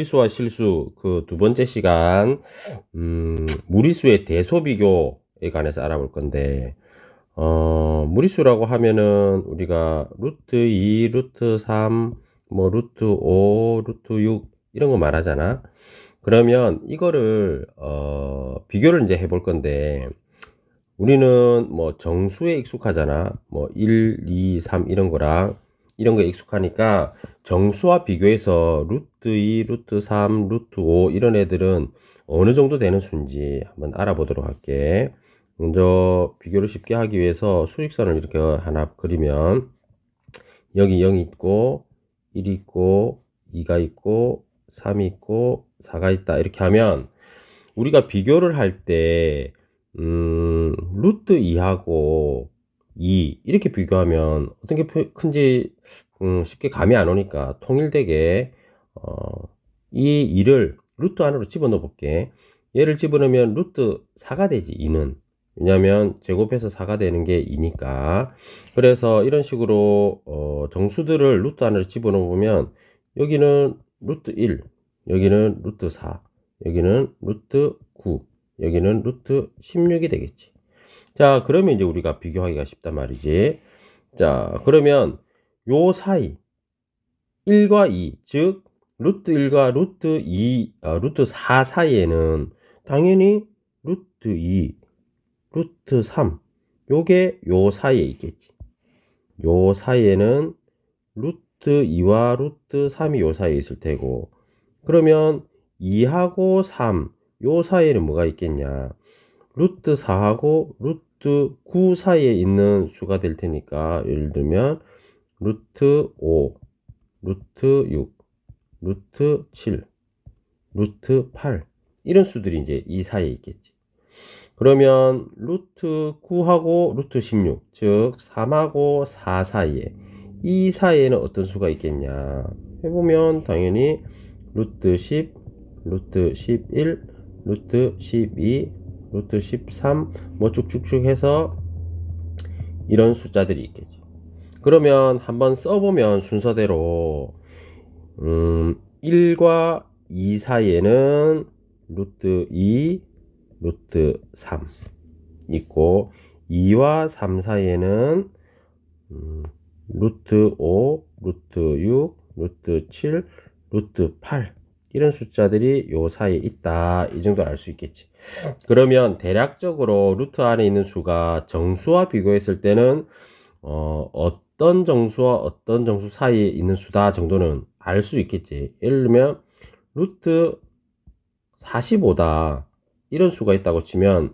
무리수와 실수 그 두 번째 시간 무리수의 대소 비교에 관해서 알아볼 건데 무리수라고 하면은 우리가 루트 2, 루트 3, 뭐 루트 5, 루트 6 이런 거 말하잖아. 그러면 이거를 비교를 이제 해볼 건데 우리는 뭐 정수에 익숙하잖아. 뭐 1, 2, 3 이런 거랑 이런 거에 익숙하니까 정수와 비교해서 루트 2, 루트 3, 루트 5 이런 애들은 어느 정도 되는 수인지 한번 알아보도록 할게. 먼저 비교를 쉽게 하기 위해서 수직선을 이렇게 하나 그리면 여기 0이 있고 1이 있고 2가 있고 3이 있고 4가 있다 이렇게 하면 우리가 비교를 할때 루트 2하고 2 이렇게 비교하면 어떤 게 큰지 쉽게 감이 안 오니까 통일되게 이 2를 루트 안으로 집어넣어 볼게. 얘를 집어넣으면 루트 4가 되지 2는. 왜냐면 제곱해서 4가 되는 게 2니까. 그래서 이런 식으로 정수들을 루트 안으로 집어넣어 보면 여기는 루트 1, 여기는 루트 4, 여기는 루트 9, 여기는 루트 16이 되겠지. 자, 그러면 이제 우리가 비교하기가 쉽단 말이지. 자, 그러면 요 사이 1과 2, 즉 루트 1과 루트 2, 루트 4 사이에는 당연히 루트 2, 루트 3 요게 요 사이에 있겠지. 요 사이에는 루트 2와 루트 3이 요 사이에 있을 테고, 그러면 2하고 3 요 사이에는 뭐가 있겠냐, 루트 4하고 루트 9 사이에 있는 수가 될 테니까, 예를 들면 루트 5, 루트 6, 루트 7, 루트 8 이런 수들이 이제 이 사이에 있겠지. 그러면 루트 9하고 루트 16, 즉 3하고 4 사이에, 이 사이에는 어떤 수가 있겠냐 해보면 당연히 루트 10, 루트 11, 루트 12, 루트 13 뭐 쭉쭉쭉 해서 이런 숫자들이 있겠지. 그러면 한번 써보면 순서대로 1과 2 사이에는 루트 2, 루트 3 있고, 2와 3 사이에는 루트 5, 루트 6, 루트 7, 루트 8 이런 숫자들이 요 사이에 있다, 이 정도 알 수 있겠지. 그러면 대략적으로 루트 안에 있는 수가 정수와 비교했을 때는 어떤 정수와 어떤 정수 사이에 있는 수다 정도는 알 수 있겠지. 예를 들면 루트 45다 이런 수가 있다고 치면,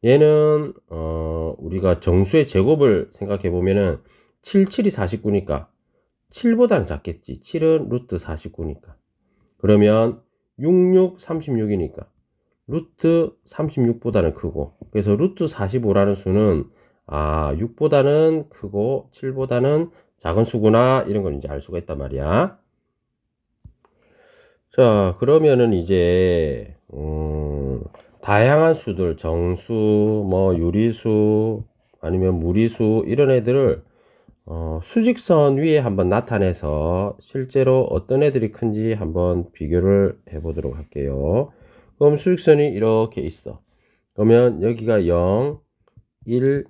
얘는 우리가 정수의 제곱을 생각해 보면은 7, 7이 49니까 7보다는 작겠지. 7은 루트 49니까. 그러면 6, 6, 36이니까 루트 36보다는 크고, 그래서 루트 45라는 수는 6보다는 크고 7보다는 작은 수구나, 이런 걸 이제 알 수가 있단 말이야. 자, 그러면은 이제 다양한 수들, 정수, 뭐 유리수, 아니면 무리수 이런 애들을 수직선 위에 한번 나타내서 실제로 어떤 애들이 큰지 한번 비교를 해 보도록 할게요. 그럼 수직선이 이렇게 있어. 그러면 여기가 0, 1,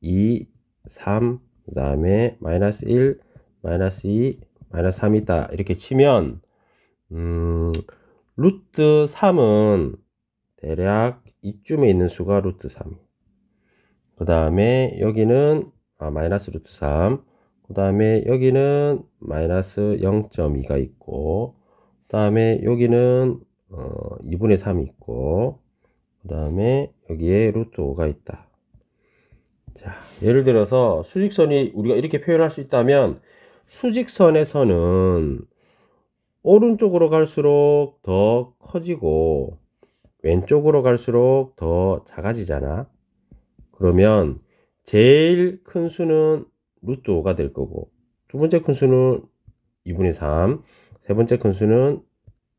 2, 3, 그 다음에 마이너스 1, 마이너스 2, 마이너스 3이 있다, 이렇게 치면 루트 3은 대략 이쯤에 있는 수가 루트 3. 그 다음에 여기는 마이너스 루트 3. 그 다음에 여기는 마이너스 0.2가 있고, 그 다음에 여기는 2분의 3이 있고, 그 다음에 여기에 루트 5가 있다. 자, 예를 들어서 수직선이 우리가 이렇게 표현할 수 있다면, 수직선에서는 오른쪽으로 갈수록 더 커지고 왼쪽으로 갈수록 더 작아지잖아. 그러면 제일 큰 수는 루트 5가 될 거고, 두 번째 큰 수는 2분의 3, 세 번째 큰 수는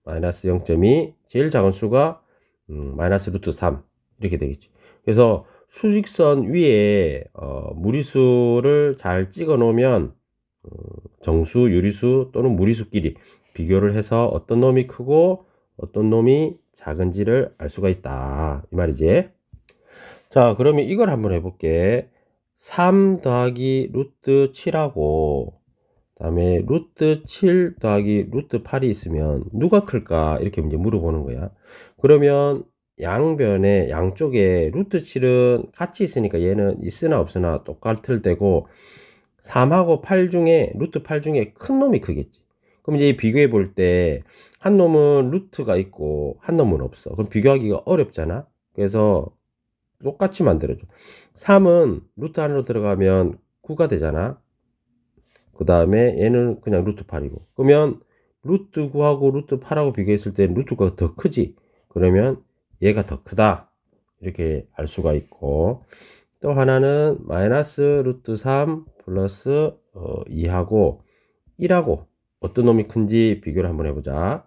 마이너스 0.2, 제일 작은 수가 마이너스 루트 3 이렇게 되겠지. 그래서 수직선 위에 무리수를 잘 찍어 놓으면 정수, 유리수 또는 무리수끼리 비교를 해서 어떤 놈이 크고 어떤 놈이 작은지를 알 수가 있다 이 말이지. 자, 그러면 이걸 한번 해볼게. 3 더하기 루트 7하고 그 다음에 루트 7 더하기 루트 8이 있으면 누가 클까 이렇게 이제 물어보는 거야. 그러면 양변에 양쪽에 루트 7은 같이 있으니까 얘는 있으나 없으나 똑같을 때고 3하고 8 중에 루트 8 중에 큰 놈이 크겠지. 그럼 이제 비교해 볼 때 한 놈은 루트가 있고 한 놈은 없어. 그럼 비교하기가 어렵잖아. 그래서 똑같이 만들어줘. 3은 루트 안으로 들어가면 9가 되잖아. 그 다음에 얘는 그냥 루트 8이고. 그러면 루트 9하고 루트 8하고 비교했을 때 루트가 더 크지. 그러면 얘가 더 크다. 이렇게 알 수가 있고. 또 하나는 마이너스 루트 3 플러스 2하고 1하고 어떤 놈이 큰지 비교를 한번 해보자.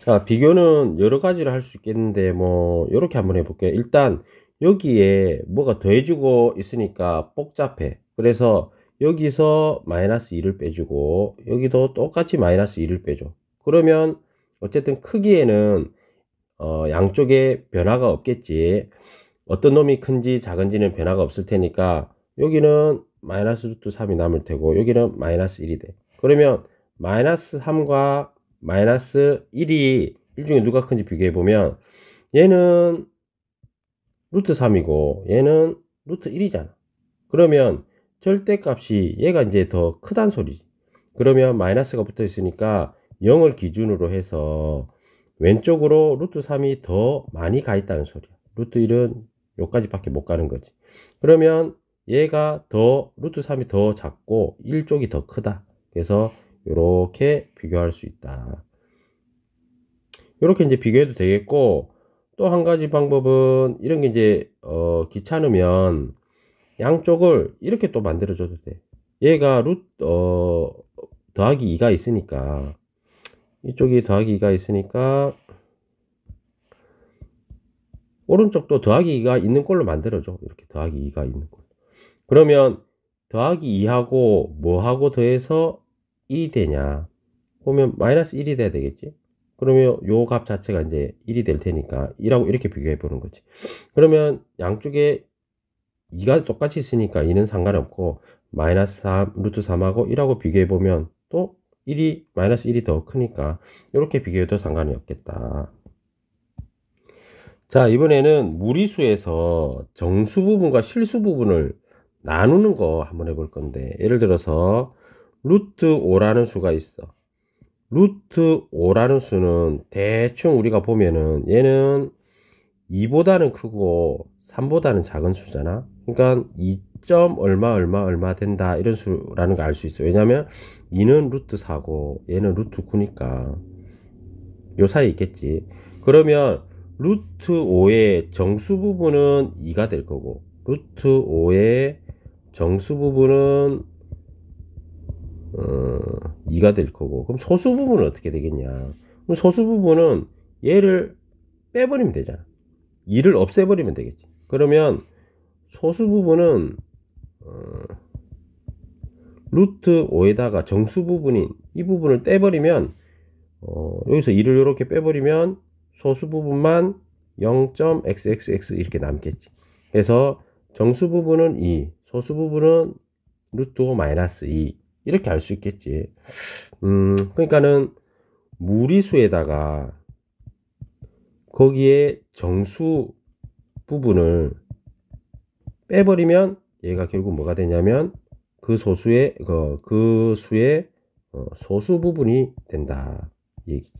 자, 비교는 여러 가지로 할 수 있겠는데 뭐 이렇게 한번 해볼게. 일단 여기에 뭐가 더해지고 있으니까 복잡해. 그래서 여기서 마이너스 2를 빼주고 여기도 똑같이 마이너스 2를 빼줘. 그러면 어쨌든 크기에는 양쪽에 변화가 없겠지. 어떤 놈이 큰지 작은지는 변화가 없을 테니까 여기는 마이너스 루트 3이 남을 테고 여기는 마이너스 1이 돼. 그러면 마이너스 3과 마이너스 1이 1 중에 누가 큰지 비교해 보면 얘는 루트 3이고 얘는 루트 1이잖아. 그러면 절대값이 얘가 이제 더 크단 소리지. 그러면 마이너스가 붙어 있으니까 0을 기준으로 해서 왼쪽으로 루트 3이 더 많이 가 있다는 소리야. 루트 1은 여기까지 밖에 못 가는 거지. 그러면 얘가 더 루트 3이 더 작고 1쪽이 더 크다. 그래서 이렇게 비교할 수 있다. 이렇게 이제 비교해도 되겠고, 또 한 가지 방법은 이런 게 이제 귀찮으면 양쪽을 이렇게 또 만들어 줘도 돼. 얘가 더하기 2가 있으니까 이쪽이 더하기 2가 있으니까 오른쪽도 더하기 2가 있는 걸로 만들어 줘. 이렇게 더하기 2가 있는 걸로. 그러면 더하기 2하고 뭐하고 더해서 1이 되냐 보면 마이너스 1이 돼야 되겠지. 그러면 요 값 자체가 이제 1이 될 테니까 1하고 이렇게 비교해 보는 거지. 그러면 양쪽에 2가 똑같이 있으니까 2는 상관없고 마이너스 3 루트 3하고 1하고 비교해 보면 또 1이 마이너스 1이 더 크니까 이렇게 비교해도 상관이 없겠다. 자, 이번에는 무리수에서 정수 부분과 실수 부분을 나누는 거 한번 해볼 건데, 예를 들어서 루트 5라는 수가 있어. 루트 5라는 수는 대충 우리가 보면은 얘는 2보다는 크고 3보다는 작은 수잖아. 그러니까 2점 얼마 된다 이런 수라는 거 알 수 있어. 왜냐면 2는 루트 4고 얘는 루트 9니까 요 사이에 있겠지. 그러면 루트 5의 정수 부분은 2가 될 거고 루트 5의 정수 부분은 2가 될 거고, 그럼 소수 부분은 어떻게 되겠냐. 그럼 소수 부분은 얘를 빼버리면 되잖아. 2를 없애버리면 되겠지. 그러면 소수 부분은 루트 5에다가 정수 부분인 이 부분을 떼버리면 여기서 2를 이렇게 빼버리면 소수 부분만 0.xxx 이렇게 남겠지. 그래서 정수 부분은 2, 소수 부분은 루트 5 마이너스 2 이렇게 알 수 있겠지. 그러니까는 무리수에다가 거기에 정수 부분을 빼버리면 얘가 결국 뭐가 되냐면 그 소수의 그 수의 소수 부분이 된다 얘기.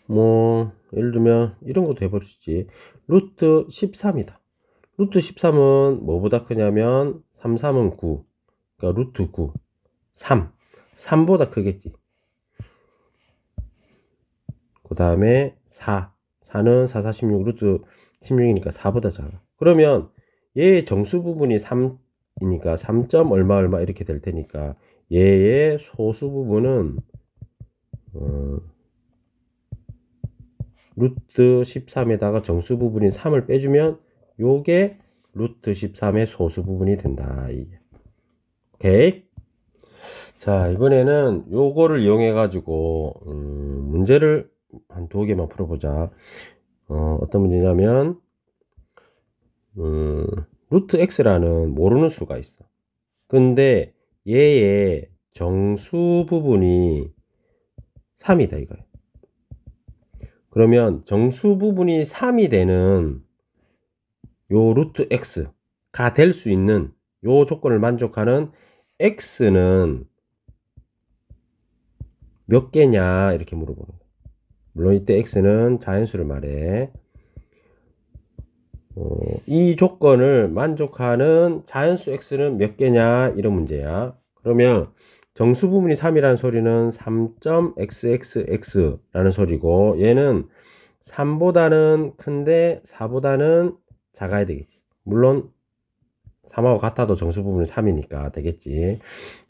뭐 예를 들면 이런 것도 해볼 수 있지. 루트 13이다. 루트 13은 뭐보다 크냐면 3, 3은 9. 그러니까 루트 9, 3보다 크겠지. 그 다음에 4는 4, 4, 16, 루트 16이니까 4보다 작아. 그러면 얘의 정수 부분이 3이니까 3점 얼마 이렇게 될 테니까 얘의 소수 부분은 루트 13에다가 정수 부분인 3을 빼주면 요게 루트 13의 소수 부분이 된다. 오케이. 자, 이번에는 요거를 이용해 가지고 문제를 한 2개만 풀어보자. 어떤 문제냐면 루트 x라는 모르는 수가 있어. 근데 얘의 정수 부분이 3이다 이거야. 그러면 정수 부분이 3이 되는 요 루트 x가 될 수 있는 요 조건을 만족하는 x는 몇 개냐 이렇게 물어보는 거야. 물론 이때 x는 자연수를 말해. 이 조건을 만족하는 자연수 x는 몇 개냐 이런 문제야. 그러면 정수 부분이 3이라는 소리는 3.xxx 라는 소리고, 얘는 3보다는 큰데 4보다는 작아야 되겠지. 물론 3하고 같아도 정수 부분이 3이니까 되겠지.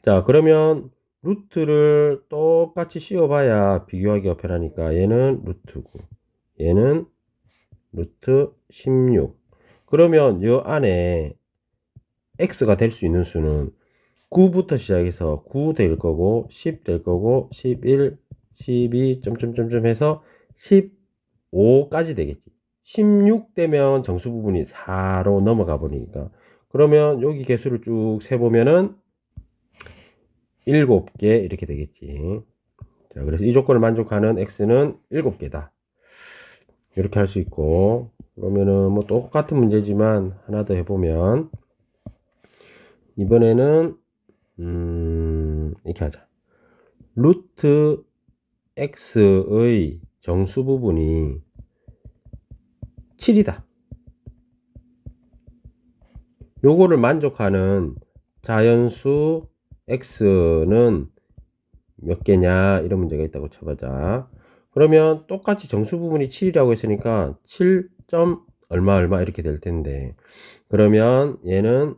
자, 그러면 루트를 똑같이 씌워봐야 비교하기가 편하니까 얘는 루트 9, 얘는 루트 16. 그러면 이 안에 x가 될 수 있는 수는 9부터 시작해서 9 될 거고 10 될 거고 11, 12 점점점점 해서 15까지 되겠지. 16 되면 정수 부분이 4로 넘어가 버리니까, 그러면 여기 개수를 쭉 세보면은 7개 이렇게 되겠지. 자, 그래서 이 조건을 만족하는 x는 7개다 이렇게 할 수 있고, 그러면은 뭐 똑같은 문제지만 하나 더 해보면, 이번에는 이렇게 하자. 루트 x의 정수 부분이 7이다. 요거를 만족하는 자연수 x는 몇 개냐 이런 문제가 있다고 쳐보자. 그러면 똑같이 정수 부분이 7이라고 했으니까 7. 얼마 이렇게 될 텐데, 그러면 얘는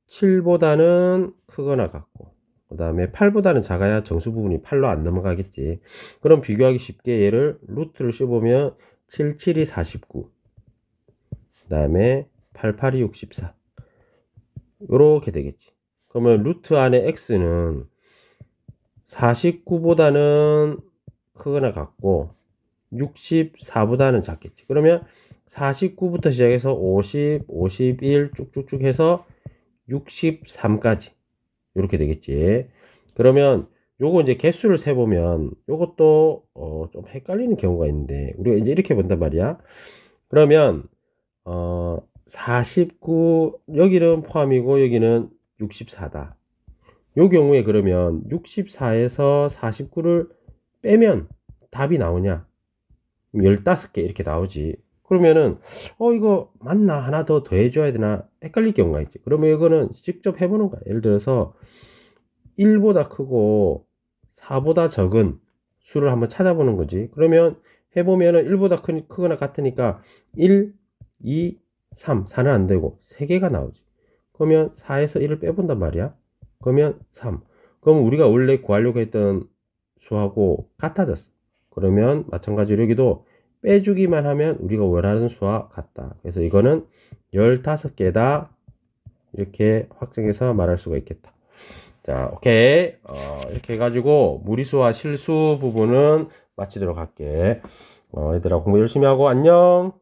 7보다는 크거나 같고, 그 다음에 8보다는 작아야 정수 부분이 8로 안 넘어가겠지. 그럼 비교하기 쉽게 얘를 루트를 씌워보면 7, 7이 49, 그 다음에 8, 8이 64 요렇게 되겠지. 그러면 루트 안에 x는 49보다는 크거나 같고 64보다는 작겠지. 그러면 49부터 시작해서 50, 51 쭉쭉쭉 해서 63까지 이렇게 되겠지. 그러면 요거 이제 개수를 세보면 요것도 좀 헷갈리는 경우가 있는데, 우리가 이제 이렇게 본단 말이야. 그러면 49 여기는 포함이고 여기는 64다. 요 경우에 그러면 64에서 49를 빼면 답이 나오냐? 15개 이렇게 나오지. 그러면은 이거 맞나? 하나 더 더해줘야 되나? 헷갈릴 경우가 있지. 그러면 이거는 직접 해보는 거야. 예를 들어서 1보다 크고 4보다 적은 수를 한번 찾아보는 거지. 그러면 해보면은 1보다 크거나 같으니까 1, 2, 3, 4는 안 되고 3개가 나오지. 그러면 4에서 1을 빼본단 말이야. 그러면 3. 그럼 우리가 원래 구하려고 했던 수하고 같아졌어. 그러면 마찬가지로 여기도 빼주기만 하면 우리가 원하는 수와 같다. 그래서 이거는 15개다 이렇게 확정해서 말할 수가 있겠다. 자, 오케이. 이렇게 해가지고 무리수와 실수 부분은 마치도록 할게. 얘들아 공부 열심히 하고 안녕.